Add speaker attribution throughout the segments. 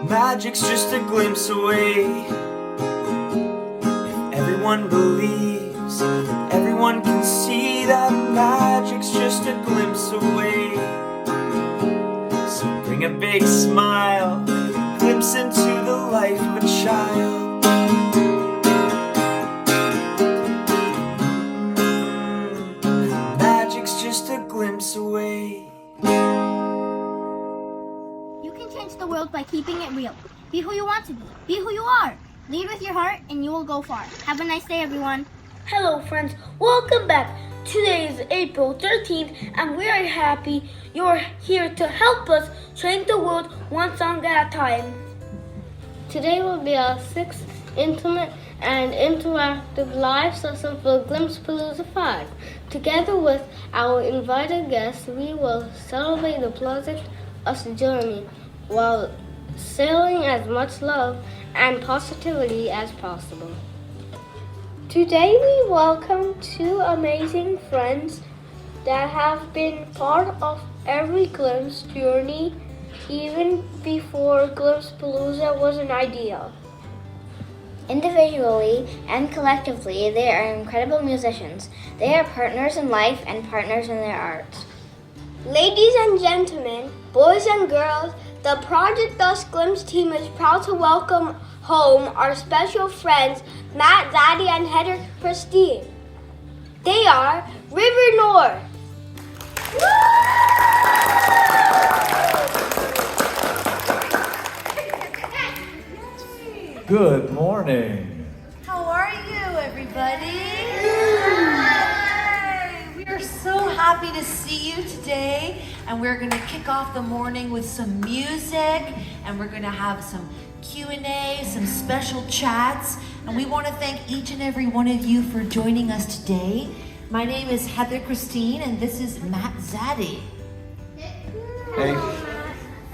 Speaker 1: Magic's just a glimpse away. If everyone believes, then everyone can see that magic's just a glimpse away. So bring a big smile, glimpse into the life of a child. Magic's just a glimpse away.
Speaker 2: You can change the world by keeping it real. Be who you want to be. Be who you are. Lead with your heart and you will go far. Have a nice day, everyone.
Speaker 3: Hello friends, welcome back. Today is April 13th and we are happy you're here to help us change the world one song at a time. Today will be our 6th intimate and interactive live session for GLIMPSEPALOOZA 5. Together with our invited guests, we will celebrate the pleasant us journey while sailing as much love and positivity as possible. Today we welcome 2 amazing friends that have been part of every Glimpse journey even before GLIMPSEPALOOZA was an idea.
Speaker 4: Individually and collectively, they are incredible musicians. They are partners in life and partners in their arts.
Speaker 3: Ladies and gentlemen, boys and girls, the Project Us Glimpse team is proud to welcome home our special friends Matt, Zaddy, and Heather Christine. They are River North.
Speaker 5: Good morning.
Speaker 6: How are you, everybody? Hi. We are so happy to see you today, and we're going to kick off the morning with some music, and we're going to have some Q&A, some special chats, and we want to thank each and every one of you for joining us today. My name is Heather Christine, and this is Matt Zaddy.
Speaker 5: Hey.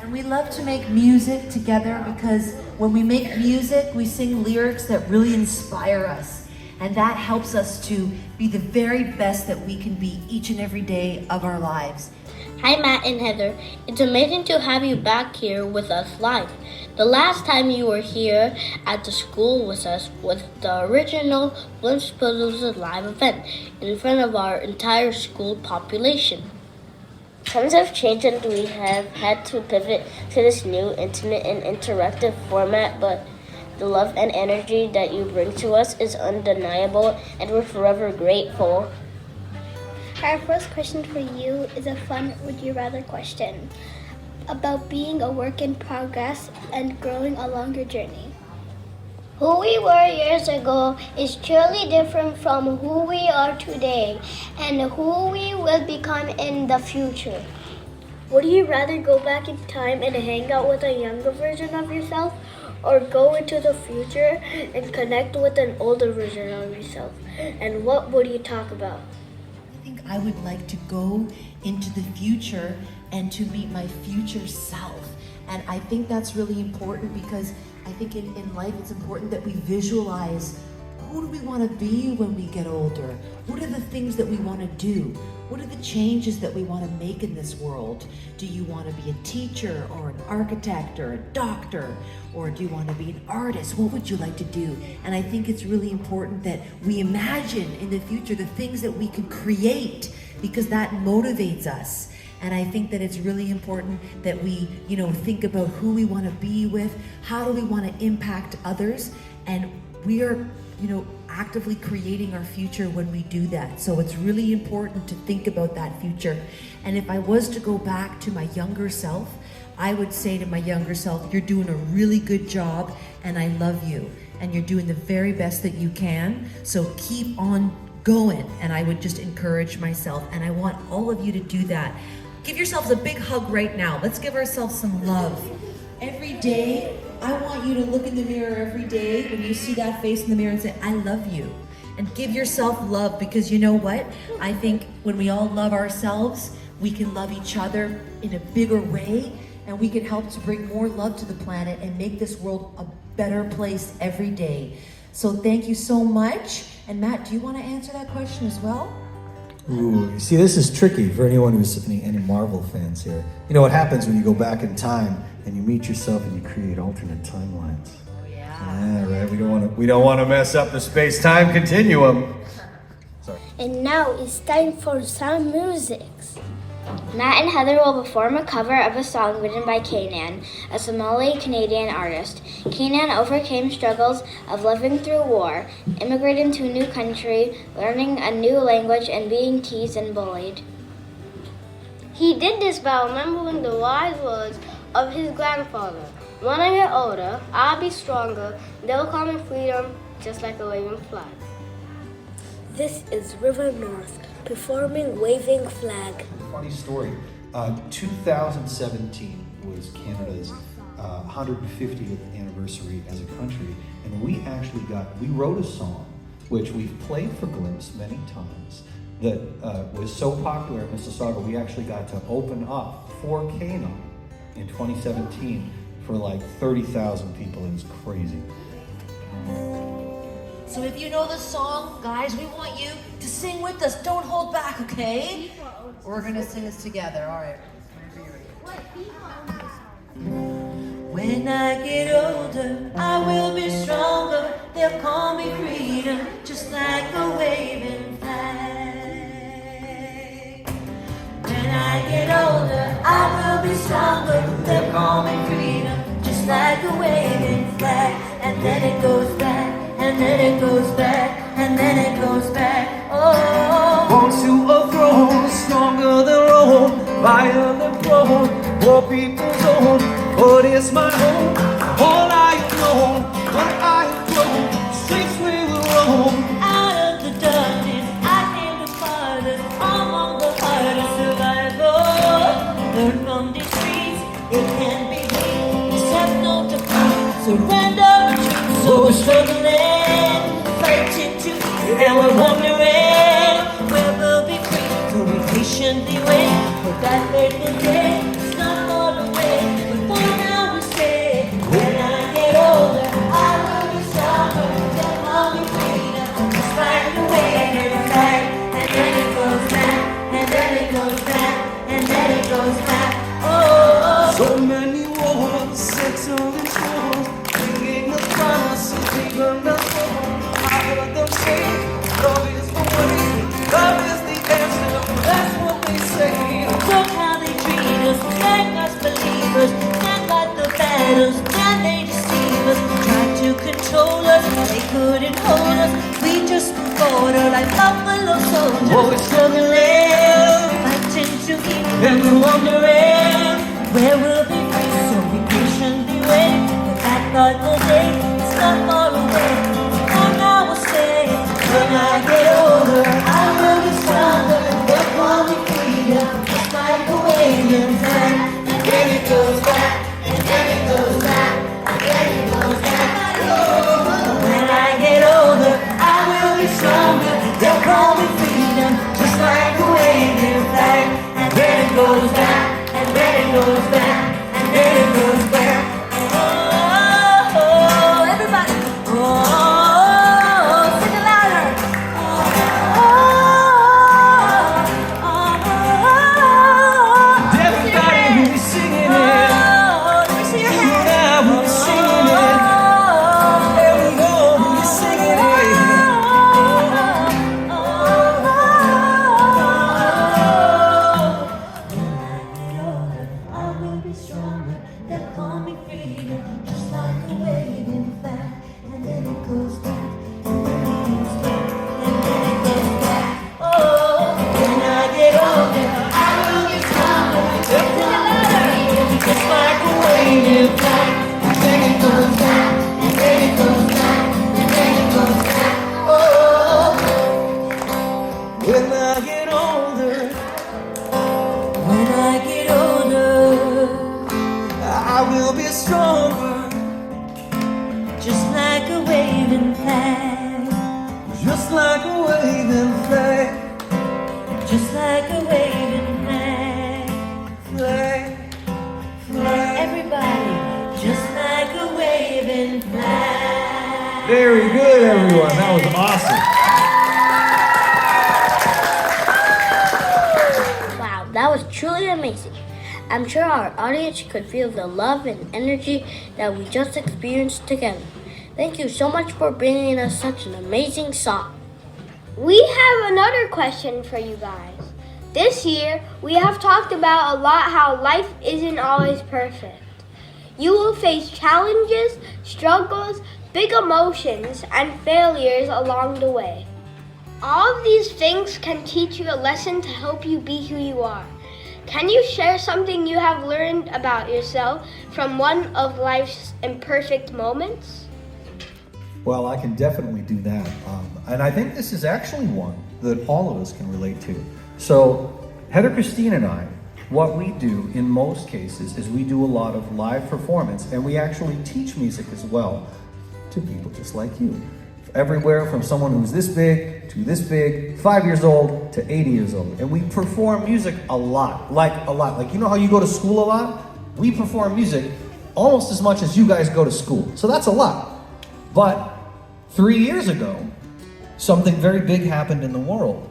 Speaker 6: And we love to make music together because when we make music, we sing lyrics that really inspire us. And that helps us to be the very best that we can be each and every day of our lives.
Speaker 3: Hi Matt and Heather, it's amazing to have you back here with us live. The last time you were here at the school with us was the original GLIMPSEPALOOZA live event in front of our entire school population. Times have changed and we have had to pivot to this new intimate and interactive format, but the love and energy that you bring to us is undeniable and we're forever grateful.
Speaker 2: Our first question for you is a fun would you rather question about being a work in progress and growing along your journey.
Speaker 3: Who we were years ago is truly different from who we are today and who we will become in the future. Would you rather go back in time and hang out with a younger version of yourself or go into the future and connect with an older version of yourself? And what would you talk about?
Speaker 6: I think I would like to go into the future and to meet my future self. And I think that's really important because I think in life it's important that we visualize who do we want to be when we get older? What are the things that we want to do? What are the changes that we want to make in this world? Do you want to be a teacher or an architect or a doctor? Or do you want to be an artist? What would you like to do? And I think it's really important that we imagine in the future the things that we can create because that motivates us. And I think that it's really important that we, think about who we want to be with, how do we want to impact others, and we are, actively creating our future when we do that. So it's really important to think about that future. And if I was to go back to my younger self, I would say to my younger self, you're doing a really good job and I love you. And you're doing the very best that you can. So keep on going. And I would just encourage myself. And I want all of you to do that. Give yourselves a big hug right now. Let's give ourselves some love. Every day, I want you to look in the mirror every day when you see that face in the mirror and say, I love you. And give yourself love because you know what? I think when we all love ourselves, we can love each other in a bigger way and we can help to bring more love to the planet and make this world a better place every day. So thank you so much. And Matt, do you want to answer that question as well?
Speaker 5: Ooh, you see, this is tricky for anyone who's any Marvel fans here. You know what happens when you go back in time and you meet yourself and you create alternate timelines. Yeah, right. We don't want to mess up the space-time continuum. Sorry.
Speaker 2: And now it's time for some music.
Speaker 4: Matt and Heather will perform a cover of a song written by Kanan, a Somali-Canadian artist. Kanan overcame struggles of living through war, immigrating to a new country, learning a new language, and being teased and bullied.
Speaker 3: He did this by remembering the wise words of his grandfather. When I get older, I'll be stronger. They'll call me freedom, just like a waving flag. This is River North performing Waving Flag.
Speaker 5: Funny story. 2017 was Canada's 150th anniversary as a country, and we wrote a song which we've played for Glimpse many times that was so popular in Mississauga we actually got to open up for Kanan in 2017 for like 30,000 people. It was crazy.
Speaker 6: So if you know the song, guys, we want you to sing with us. Don't hold back, okay? We're gonna sing this together, all right. When I get older, I will be stronger. They'll call me freedom, just like a waving flag. When I get older, I will be stronger. They'll call me freedom, just like a waving flag. And then it goes back. And then it goes back, and then it goes back. Oh,
Speaker 1: Born to a throne, stronger than Rome, violent throne, poor people's own. But it's my home, all I know, what I have grown, streets we will roam.
Speaker 6: out of the darkness, I came to find us among the hardest survivors. Learn from these streets, it can be beat. Accept no defeat, surrender, retreat. So we're struggling, fighting to eat, and we're wondering where we'll be free. So we patiently wait for that fateful day. It's not far away, but for now we say, when I get older, I will be stronger. Then I'll be freedom, just like the waving flag. And then it goes back, and then it goes back, and then it goes back. Oh,
Speaker 1: So many wars, settled in scores, bringing the promises even the storm. I heard them say, love is the way, love is the answer. That's what they say.
Speaker 6: look how they treat us, make us believers. Not like the battles, then they deceive us. Try to control us, they couldn't hold us. We just move forward like buffalo soldiers.
Speaker 1: Oh, we're struggling,
Speaker 6: Fighting to keep,
Speaker 1: and we're wondering
Speaker 6: where we'll be free. So we patiently wait for that thoughtful day. It's not far away. For now we'll say, when I get older, I will be stronger. They'll call me freedom, just like a waving flag. And then it goes back, and then it goes back, and then it goes back. When I get older, I will be stronger. They'll call me freedom, just like a waving flag. And then it goes back, and then it goes back, and then it goes back. Oh, everybody. Oh, sing it louder.
Speaker 1: everybody will be singing it.
Speaker 6: Let me see your hands.
Speaker 1: Yeah, we'll be singing it. There we go, we'll be singing it.
Speaker 6: I will be stronger. They'll call me freedom, just like a waving flag. And then it goes back, and then it goes back, and then it goes back. Oh, when I get older, I will be stronger. They'll call me freedom, just like a waving flag. And then it goes back, and then it goes back, and then it goes back. Oh.
Speaker 1: When I get older,
Speaker 6: When I get older,
Speaker 1: I will be stronger,
Speaker 6: just like a waving flag,
Speaker 1: just like a waving flag.
Speaker 6: just like a waving flag.
Speaker 1: Flag, flag.
Speaker 6: Everybody, just like a waving flag.
Speaker 5: Very good, everyone. That was awesome.
Speaker 3: truly amazing. I'm sure our audience could feel the love and energy that we just experienced together. Thank you so much for bringing us such an amazing song.
Speaker 2: We have another question for you guys. This year, we have talked about a lot how life isn't always perfect. You will face challenges, struggles, big emotions, and failures along the way. All of these things can teach you a lesson to help you be who you are. Can you share something you have learned about yourself from one of life's imperfect moments?
Speaker 5: Well, I can definitely do that. And I think this is actually one that all of us can relate to. So, Heather Christine and I, what we do in most cases is we do a lot of live performance, and we actually teach music as well to people just like you. Everywhere from someone who's this big, 5 years old to 80 years old. And we perform music a lot. Like, you know how you go to school a lot? We perform music almost as much as you guys go to school. So that's a lot. But 3 years ago, something very big happened in the world,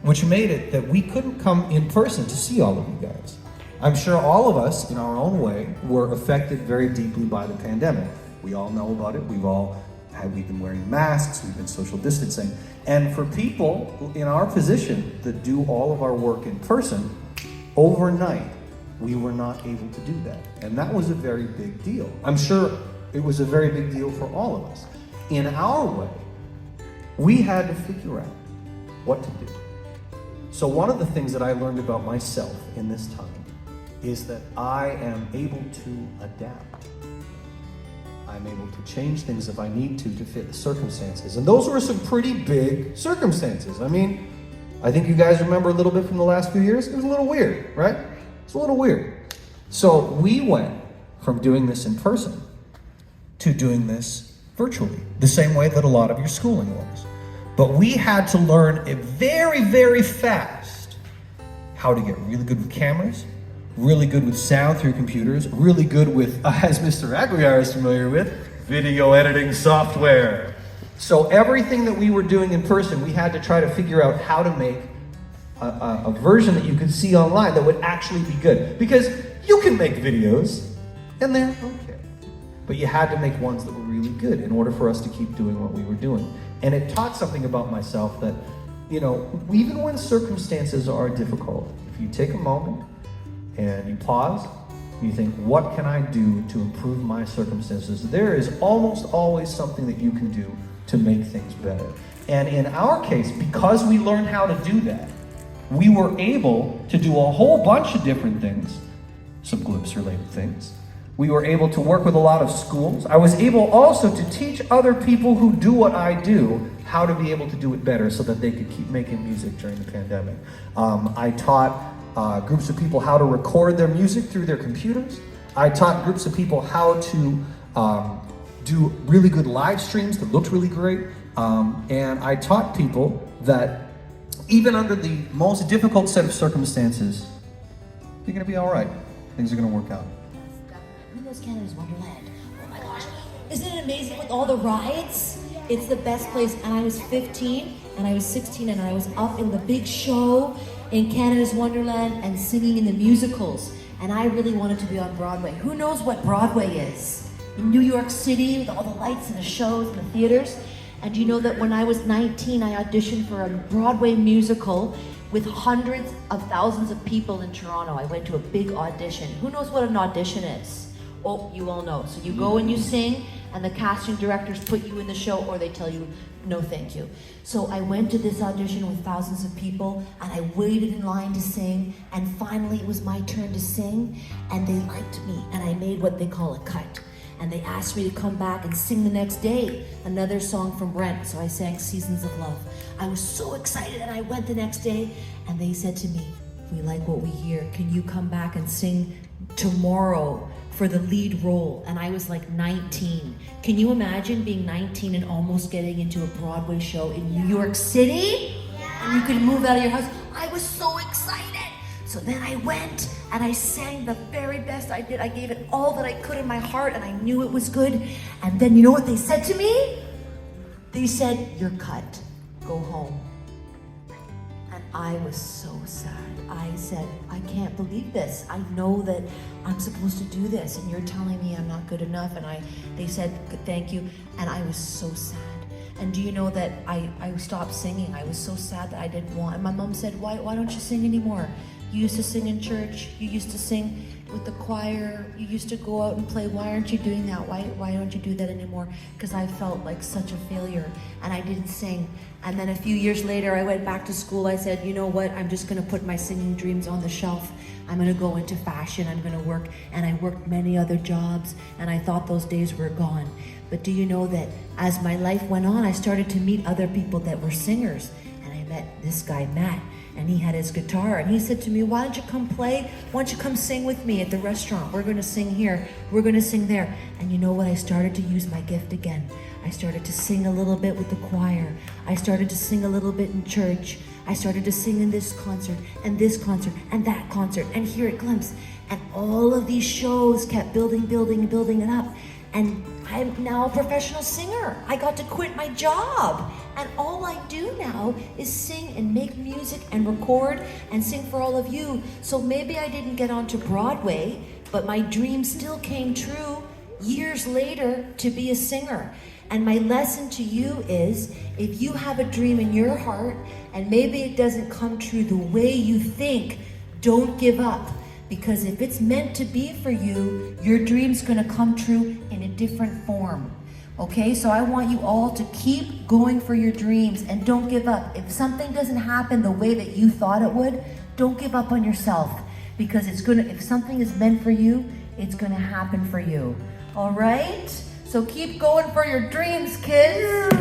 Speaker 5: which made it that we couldn't come in person to see all of you guys. I'm sure all of us, in our own way, were affected very deeply by the pandemic. We all know about it. We've been wearing masks, we've been social distancing. And for people in our position that do all of our work in person, overnight, we were not able to do that. And that was a very big deal. I'm sure it was a very big deal for all of us. In our way, we had to figure out what to do. So one of the things that I learned about myself in this time is that I am able to adapt. I'm able to change things if I need to fit the circumstances. And those were some pretty big circumstances. I mean, I think you guys remember a little bit from the last few years. It was a little weird, right? It's a little weird. So we went from doing this in person to doing this virtually, the same way that a lot of your schooling was. But we had to learn it very, very fast how to get really good with cameras, really good with sound through computers, really good with, as Mr. Aguiar is familiar with, video editing software. So everything that we were doing in person, we had to try to figure out how to make a version that you could see online that would actually be good. Because you can make videos, and they're okay. But you had to make ones that were really good in order for us to keep doing what we were doing. And it taught something about myself that, you know, even when circumstances are difficult, if you take a moment and you pause, you think, what can I do to improve my circumstances? There is almost always something that you can do to make things better. And in our case, because we learned how to do that, we were able to do a whole bunch of different things, some glimpse-related things. We were able to work with a lot of schools. I was able also to teach other people who do what I do how to be able to do it better so that they could keep making music during the pandemic. I taught groups of people how to record their music through their computers. I taught groups of people how to do really good live streams that looked really great. And I taught people that even under the most difficult set of circumstances, you're gonna be all right. Things are gonna work out.
Speaker 6: Who knows Canada's Wonderland? Oh my gosh, isn't it amazing with all the rides? It's the best place. And I was 15 and I was 16 and I was up in the big show in Canada's Wonderland and singing in the musicals. And I really wanted to be on Broadway. Who knows what Broadway is? In New York City with all the lights and the shows and the theaters. And you know that when I was 19, I auditioned for a Broadway musical with hundreds of thousands of people in Toronto. I went to a big audition. Who knows what an audition is? Oh, you all know. So you go and you sing, and the casting directors put you in the show, or they tell you, no thank you. So I went to this audition with thousands of people, and I waited in line to sing, and finally it was my turn to sing, and they liked me, and I made what they call a cut. And they asked me to come back and sing the next day, another song from Brent, so I sang Seasons of Love. I was so excited, and I went the next day, and they said to me, we like what we hear, can you come back and sing tomorrow for the lead role? And I was like 19. Can you imagine being 19 and almost getting into a Broadway show in New York City? And you could move out of your house. I was so excited. So then I went and I sang the very best I did. I gave it all that I could in my heart and I knew it was good. And then you know what they said to me? They said, you're cut, go home. And I was so sad. I said, I can't believe this. I know that I'm supposed to do this, and you're telling me I'm not good enough. And they said, thank you. And I was so sad. And do you know that I stopped singing? I was so sad that I didn't want. And my mom said, why don't you sing anymore? You used to sing in church. You used to sing with the choir. You used to go out and play. Why aren't you doing that? Why don't you do that anymore? Because I felt like such a failure, and I didn't sing. And then a few years later, I went back to school. I said, you know what? I'm just going to put my singing dreams on the shelf. I'm going to go into fashion. I'm going to work. And I worked many other jobs, and I thought those days were gone. But do you know that as my life went on, I started to meet other people that were singers. And I met this guy, Matt. And he had his guitar, and he said to me, why don't you come play? Why don't you come sing with me at the restaurant? We're gonna sing here, we're gonna sing there. And you know what? I started to use my gift again. I started to sing a little bit with the choir. I started to sing a little bit in church. I started to sing in this concert, and that concert, and here at Glimpse. And all of these shows kept building it up. And I'm now a professional singer. I got to quit my job. And all I do now is sing and make music and record and sing for all of you. So maybe I didn't get onto Broadway, but my dream still came true years later to be a singer. And my lesson to you is, if you have a dream in your heart and maybe it doesn't come true the way you think, don't give up. Because if it's meant to be for you, your dream's gonna come true in a different form. Okay, so I want you all to keep going for your dreams and don't give up. If something doesn't happen the way that you thought it would, don't give up on yourself. Because if something is meant for you, it's gonna happen for you. All right? So keep going for your dreams, kids.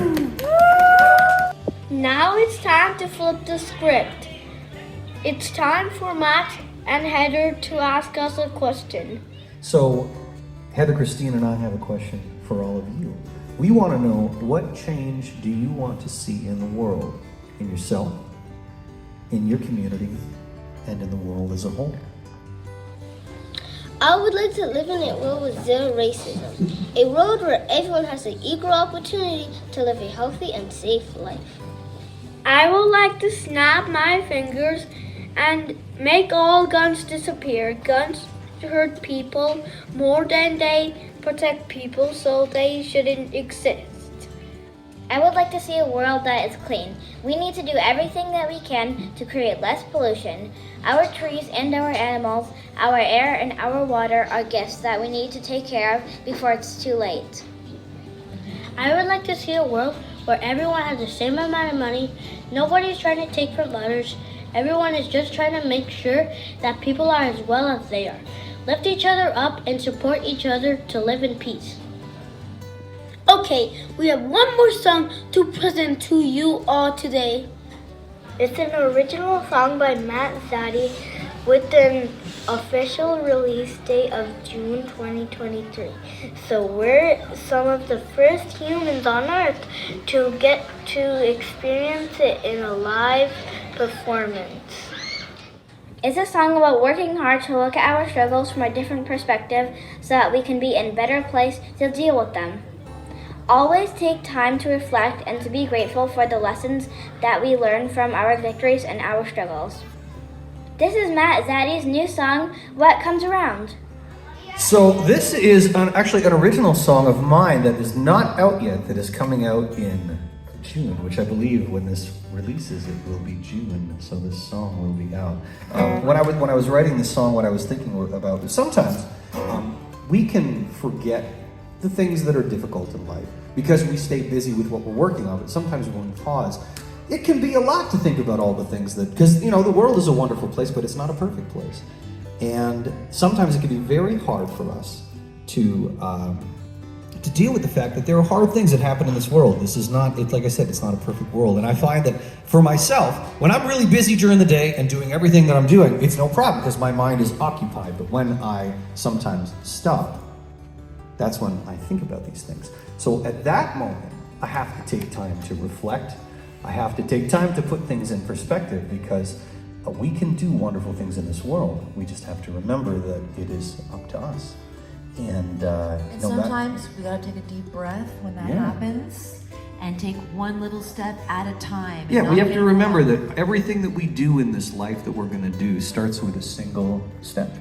Speaker 3: Now it's time to flip the script. It's time for Matt and Heather to ask us a question.
Speaker 5: So, Heather, Christine, and I have a question for all of you. We want to know, what change do you want to see in the world, in yourself, in your community, and in the world as a whole?
Speaker 2: I would like to live in a world with zero racism. A world where everyone has an equal opportunity to live a healthy and safe life.
Speaker 3: I would like to snap my fingers and make all guns disappear. Guns hurt people more than they protect people, so they shouldn't exist.
Speaker 4: I would like to see a world that is clean. We need to do everything that we can to create less pollution. Our trees and our animals, our air and our water are gifts that we need to take care of before it's too late.
Speaker 3: I would like to see a world where everyone has the same amount of money. Nobody's trying to take from others. Everyone is just trying to make sure that people are as well as they are. Lift each other up and support each other to live in peace. Okay, we have one more song to present to you all today. It's an original song by Matt Zaddy with an official release date of June 2023. So we're some of the first humans on Earth to get to experience it in a live performance.
Speaker 4: It's a song about working hard to look at our struggles from a different perspective so that we can be in a better place to deal with them. Always take time to reflect and to be grateful for the lessons that we learn from our victories and our struggles. This is Matt Zaddy's new song, What Comes Around.
Speaker 5: So this is actually an original song of mine that is not out yet, that is coming out in June, which I believe when this releases it will be June, so this song will be out. When I was writing this song, what I was thinking about is sometimes we can forget the things that are difficult in life because we stay busy with what we're working on, but sometimes when we pause, it can be a lot to think about all the things that, because the world is a wonderful place, but it's not a perfect place. And sometimes it can be very hard for us to deal with the fact that there are hard things that happen in this world. This is not, like I said, it's not a perfect world. And I find that for myself, when I'm really busy during the day and doing everything that I'm doing, it's no problem because my mind is occupied. But when I sometimes stop, that's when I think about these things. So at that moment, I have to take time to reflect. I have to take time to put things in perspective because we can do wonderful things in this world. We just have to remember that it is up to us. And
Speaker 6: sometimes we gotta take a deep breath when that happens. and take one little step at a time.
Speaker 5: Yeah, we have to remember that everything that we do in this life that we're going to do starts with a single step.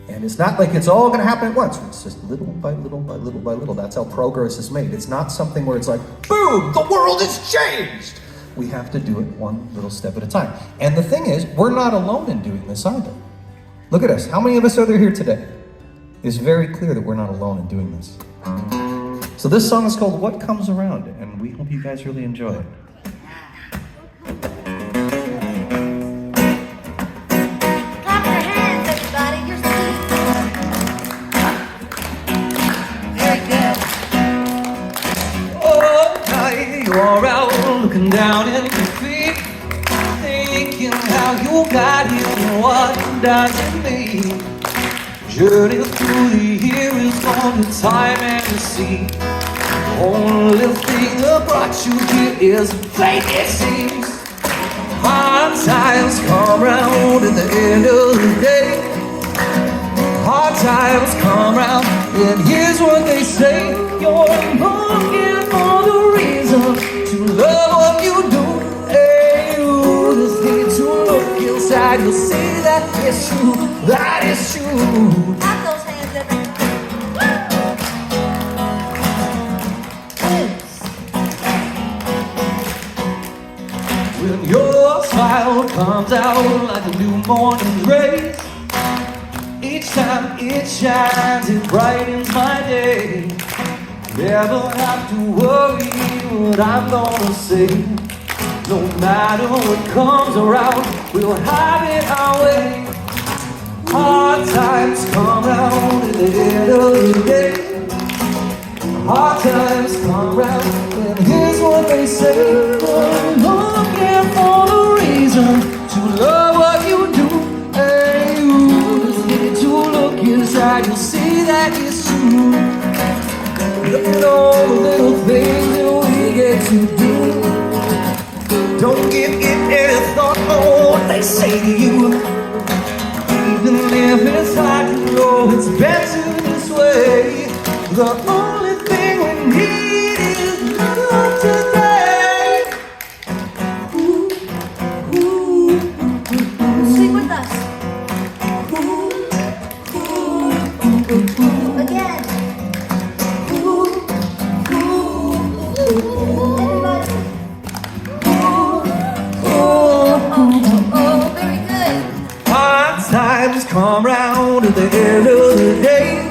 Speaker 5: And it's not like it's all going to happen at once. It's just little by little by little by little. That's how progress is made. It's not something where it's like, boom, the world has changed. We have to do it one little step at a time. And the thing is, we're not alone in doing this either. Look at us. How many of us are there here today? It's very clear that we're not alone in doing this. So this song is called What Comes Around, and we hope you guys really enjoy it.
Speaker 6: Clap your hands, everybody. You're very good.
Speaker 1: Oh, night you're out looking down at your feet, thinking how you got here and what does it mean? Journey through the years on the time and the sea. Only thing that brought you here is fate, it seems. Hard times come round at the end of the day. Hard times come round, and here's what they say: you're looking for the reason to love what you do. Hey, you just need to look inside, you'll see that it's true, that is true.
Speaker 6: Clap those hands, everybody.
Speaker 1: When your smile comes out like a new morning rays, each time it shines, it brightens my day. Never have to worry what I'm gonna say. No matter what comes around, we'll have it our way. Hard times come round at the end of the day. Hard times come round, and here's what they say: you're looking for the reason to love what you do. Hey, you just need to look inside, you'll see that it's true. Look at all the little things that we get to do. Don't give it any thought on what they say to you. Even if it's hard to know, it's better this way. The only thing we need is love today. Ooh, ooh, ooh.
Speaker 6: Sing with us. Again. Oh, very good.
Speaker 1: Hard times come round at the end of the day.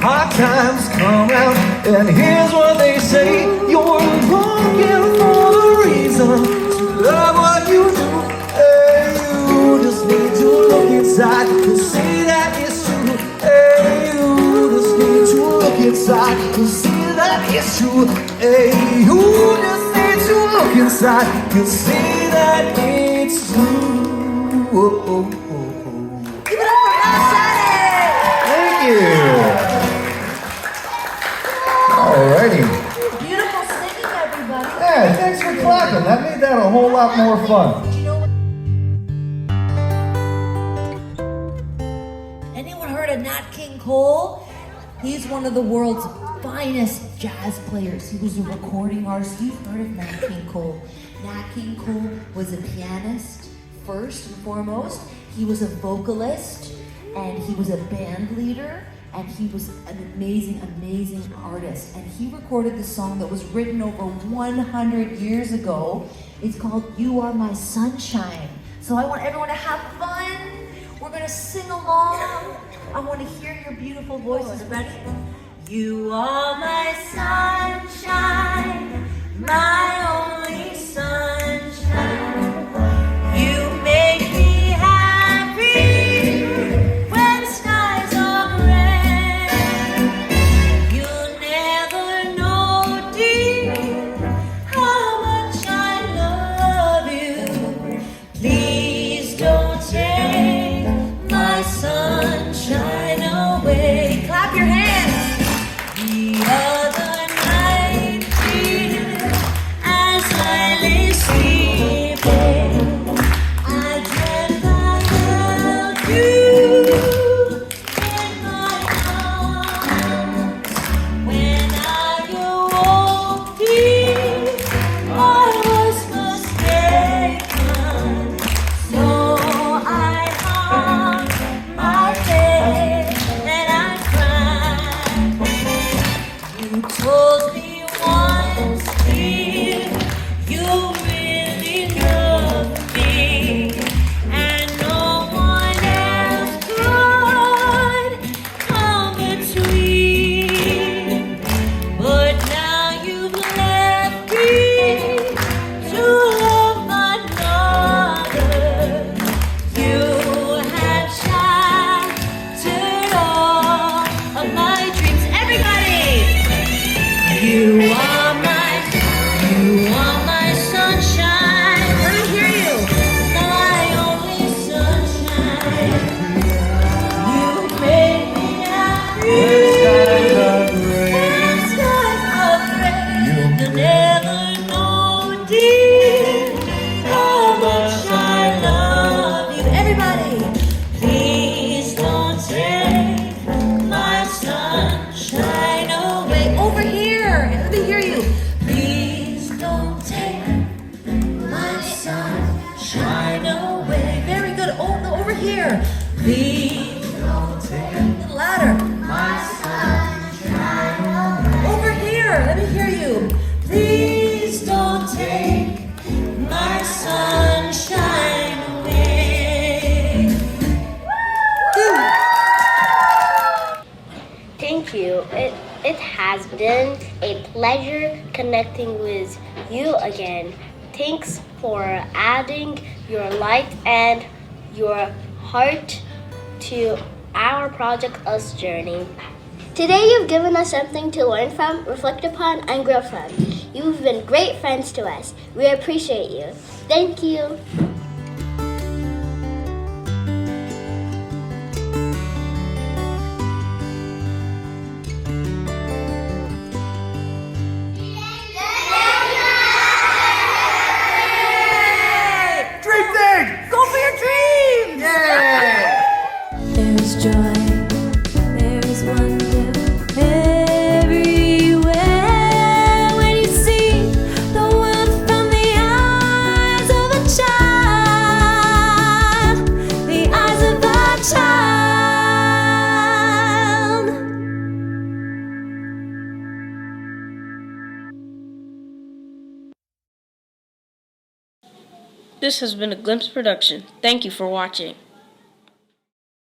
Speaker 1: Hard times come round, and here's what they say: you're looking for the reason to love what you do. Hey, you just need to look inside to see that it's true. Hey, you just need to look inside to see that it's true. Hey, you just need to look inside to see that it's true. Oh, oh, oh, oh.
Speaker 6: Give it up for us, Zaddy.
Speaker 5: Thank you. Alrighty.
Speaker 6: Beautiful singing, everybody.
Speaker 5: Yeah, thanks for clapping. That made that a whole lot more fun.
Speaker 6: You know what? Anyone heard of Nat King Cole? He's one of the world's finest jazz players. He was a recording artist. You've heard of Nat King Cole. Nat King Cole was a pianist first and foremost. He was a vocalist and he was a band leader. And he was an amazing, amazing artist. And he recorded this song that was written over 100 years ago. It's called You Are My Sunshine. So I want everyone to have fun. We're gonna sing along. I want to hear your beautiful voices. Ready? You are my sunshine, my only sunshine. You make me happy when skies are gray. You'll never know, dear, how much I love you. Please don't take my sunshine away. Clap your hands. The other night, dear, here. Please don't take it louder. My sunshine. Over here, let me hear you. Please don't take my sunshine away.
Speaker 2: Thank you. It has been a pleasure connecting with you again. Thanks for adding your light and your heart to our Project Us journey. Today you've given us something to learn from, reflect upon, and grow from. You've been great friends to us. We appreciate you. Thank you.
Speaker 1: Dream big!
Speaker 6: Go for your dreams!
Speaker 7: There's joy, there's wonder everywhere when you see the world from the eyes of a child, the eyes of a child.
Speaker 8: This has been a Glimpse production. Thank you for watching.